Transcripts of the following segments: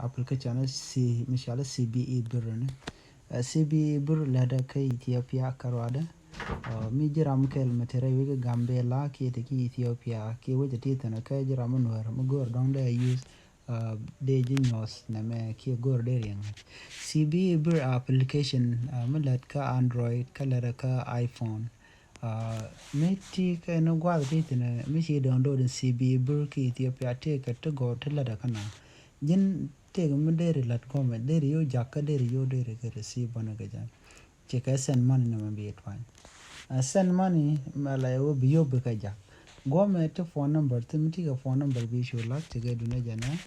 application si mishala CBE birr ne CBE birr lada kai Ethiopia karwada mi jiram kel matere wiga Gambella ki te ki Ethiopia ki wajah titana kai jiram nuar magor dong da use de jinyos na me ki gor de yang CBE birr application malat ka Android ka lada ka iPhone meti ka no gwa titana mi si download CBE birr ki Ethiopia te ka to go te lada kana jin te ga mudere lat kome dere yo jakka dere yo dere ka receive bana ga jan che ka send money na me twan send money mala yo biyo be ka jak gome te phone number te miti ka phone number bi shola te ga duna jana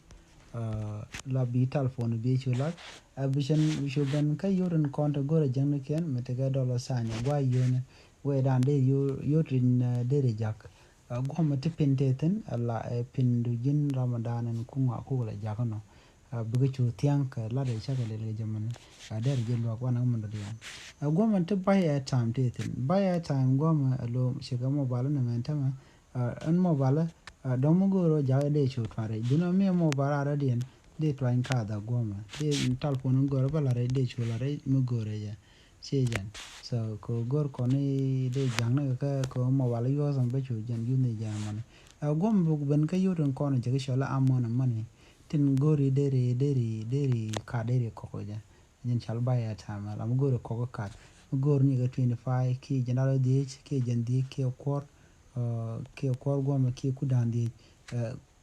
la bi telephone bi shola abishan shoban ka yoren konta gore jang ken mete ga dollar sanya gwa yone we dan de yo trin dere jak gome te pinteten alla pin du jin ramadan en kunga ko la jakano buga chu tiang ka la de chaka le jaman der je lo kwa na mun do yan goma te buy time te tin buy time goma lo shiga mobile na men tama an mobile don mu goro ja de chu tware dino me mobile ara den de twain ka da goma de telephone goro bala re de chu la re mu gore ja sejan so ko gor ko ni de jang na ka ko mobile yo sam be chu jan yu ne jaman gom bu ben ka yurun ko na je shola amona money tin gori deri ka deri kokoja nyen chal baya tama la mugoro koko kat mugor ni ga 25 ki general dh ki jandi ki kor goma ki kudan di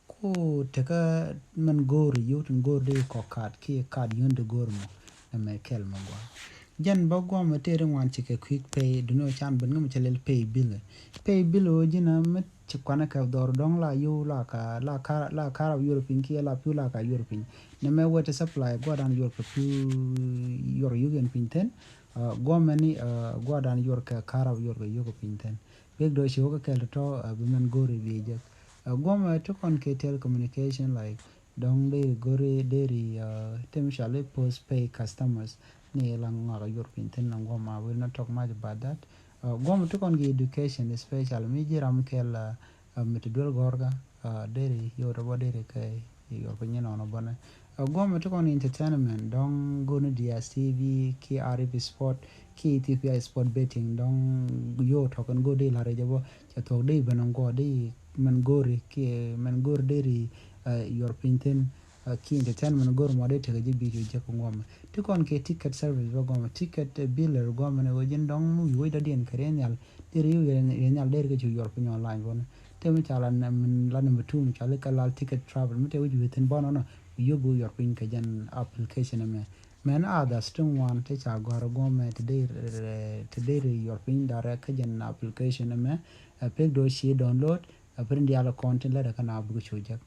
ko teka man gori yotun gor de kokat ki kad yonde gormo na me kel mangwa jan ba goma tere wan chike quick pay duno chan ben ngam chalel pay bill o jina met chikwana ka dor dong la yu la ka European ki la pu la ka European ne me wete supply godan Europe pu yugen pinten gomani godan Europe ka Europe yugo pinten big do shoga kel to bimen gore beje goma to kon ke telecommunication like dong de gore deri temshale post pay customers ni lang ngara European ten goma will not talk much about that goma to kon education especially mi jiram kel metodol gorga deri yoro deri kai yor penyeno no bana goma to kon entertainment dong go no DSTV ki RP sport ki Ethiopia sport betting dong yo to kon go de la rejabo cha to de banan go de man gore ki man gor deri yor pinten ki entertainment gor mo de te ji bi je ko ngoma to kon ke ticket service go goma ticket biller goma ne go jin dong mu yo da den karenyal deri yo yenyal der ke yor penyo online bon temi chala na la number 2 mi chala kala ticket travel mi te wuju within bono no yogo yor pin ka jan application me men ada stung one te cha gor gome today yor pin dare ka jan application me peg do shi download print ya content la kana bu chojak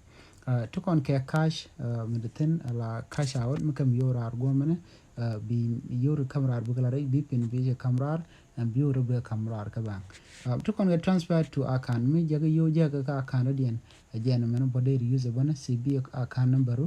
to kon ke cash mediten la cash out mi kam yora gome ne bi yor camera bu kala bi pin bi camera and bi yor be camera ka bang to kon get transfer to account mi jaga yo jaga ka account dien jen men bo de use bona CB account number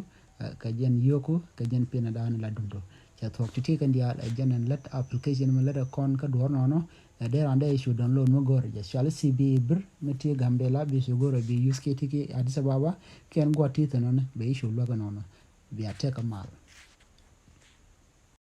ka jen yoko ka jen pin dan la dundo cha thok ti kan dia jen let application me let kon ka dor no there and they should download mo gore ja shall CB birr meti Gambella bi so gore bi use ke tiki Addis Ababa ken go ti no be should lo no bi ateka mal